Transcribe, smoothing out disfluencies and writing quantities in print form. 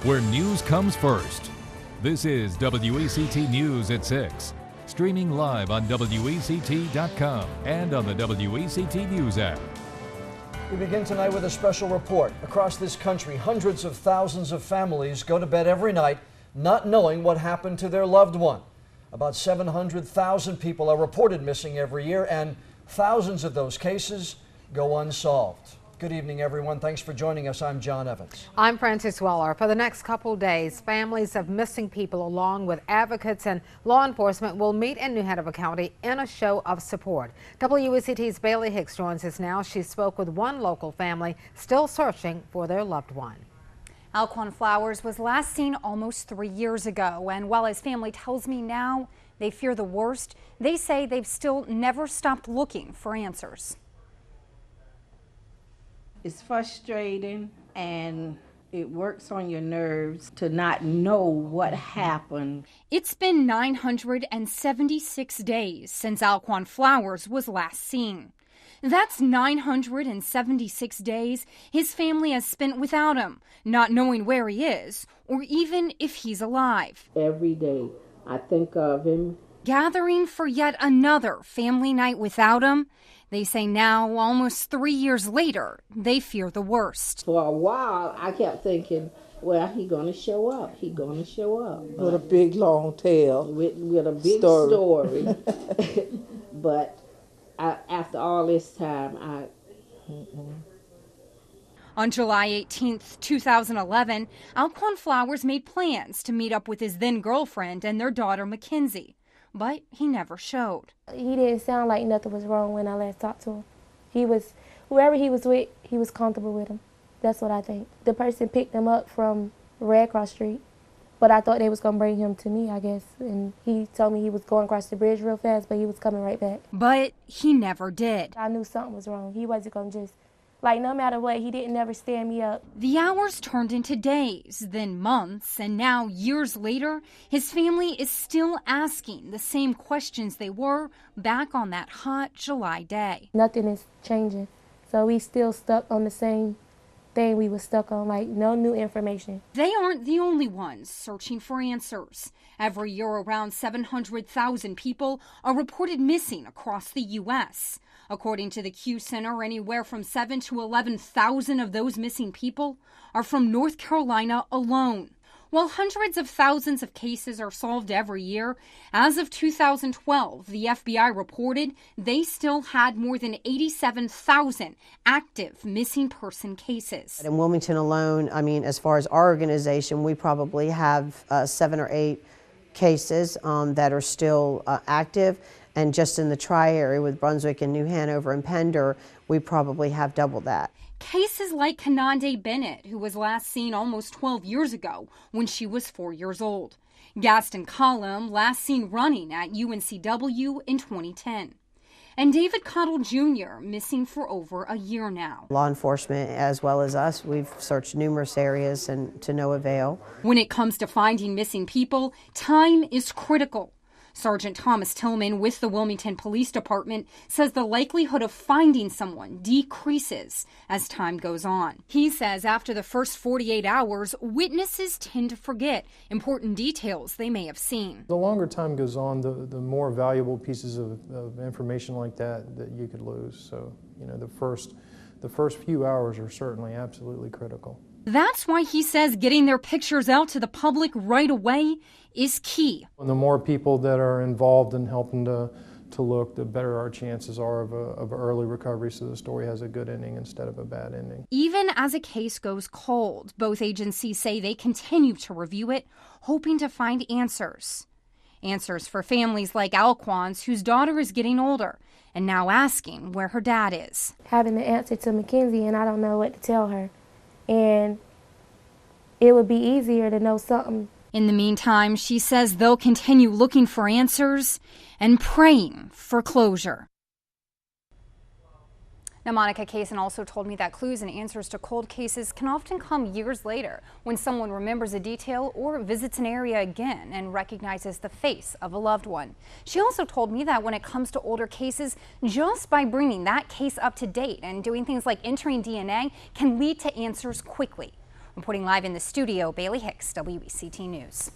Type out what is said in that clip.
where news comes first. This is WECT News at 6, streaming live on WECT.com and on the WECT News app. We begin tonight with a special report. Across this country, hundreds of thousands of families go to bed every night not knowing what happened to their loved one. About 700,000 people are reported missing every year, and thousands of those cases go unsolved. Good evening, everyone. Thanks for joining us. I'm John Evans. I'm Frances Weller. For the next couple days, families of missing people, along with advocates and law enforcement, will meet in New Hanover County in a show of support. WECT's Bailey Hicks joins us now. She spoke with one local family still searching for their loved one. Alquan Flowers was last seen almost 3 years ago, and while his family tells me now they fear the worst, they say they've still never stopped looking for answers. It's frustrating and it works on your nerves to not know what happened. It's been 976 days since Alquan Flowers was last seen. That's 976 days his family has spent without him, not knowing where he is or even if he's alive. Every day I think of him. Gathering for yet another family night without him. They say now, almost 3 years later, they fear the worst. For a while, I kept thinking, well, he gonna show up. He gonna show up. With a big, long tail. With a big story. But after all this time, On July 18th, 2011, Alquan Flowers made plans to meet up with his then-girlfriend and their daughter, Mackenzie. But he never showed. He didn't sound like nothing was wrong when I last talked to him. Whoever he was with, he was comfortable with him. That's what I think. The person picked him up from Red Cross Street, but I thought they was going to bring him to me, I guess. And he told me he was going across the bridge real fast, but he was coming right back. But he never did. I knew something was wrong. He wasn't going to just, no matter what, he didn't never stand me up. The hours turned into days, then months, and now years later, his family is still asking the same questions they were back on that hot July day. Nothing is changing, so we still stuck on the same thing we were stuck on, no new information. They aren't the only ones searching for answers. Every year, around 700,000 people are reported missing across the U.S. According to the Q Center, anywhere from 7,000 to 11,000 of those missing people are from North Carolina alone. While hundreds of thousands of cases are solved every year, as of 2012, the FBI reported they still had more than 87,000 active missing person cases. In Wilmington alone, as far as our organization, we probably have 7 or 8 cases that are still active. And just in the tri-area with Brunswick and New Hanover and Pender, we probably have double that. Cases like Kanande Bennett, who was last seen almost 12 years ago when she was 4 years old. Gaston Collum, last seen running at UNCW in 2010. And David Cottle Jr., missing for over a year now. Law enforcement, as well as us, we've searched numerous areas and to no avail. When it comes to finding missing people, time is critical. Sergeant Thomas Tillman with the Wilmington Police Department says the likelihood of finding someone decreases as time goes on. He says after the first 48 hours, witnesses tend to forget important details they may have seen. The longer time goes on, the more valuable pieces of information like that you could lose. So, the first few hours are certainly absolutely critical. That's why he says getting their pictures out to the public right away is key. And the more people that are involved in helping to look, the better our chances are of early recovery, so the story has a good ending instead of a bad ending. Even as a case goes cold, both agencies say they continue to review it, hoping to find answers. Answers for families like Alquan's, whose daughter is getting older and now asking where her dad is. Having the answer to Mackenzie, and I don't know what to tell her. And it would be easier to know something. In the meantime, she says they'll continue looking for answers and praying for closure. Now, Monica Kaysen also told me that clues and answers to cold cases can often come years later when someone remembers a detail or visits an area again and recognizes the face of a loved one. She also told me that when it comes to older cases, just by bringing that case up to date and doing things like entering DNA can lead to answers quickly. Reporting live in the studio, Bailey Hicks, WECT News.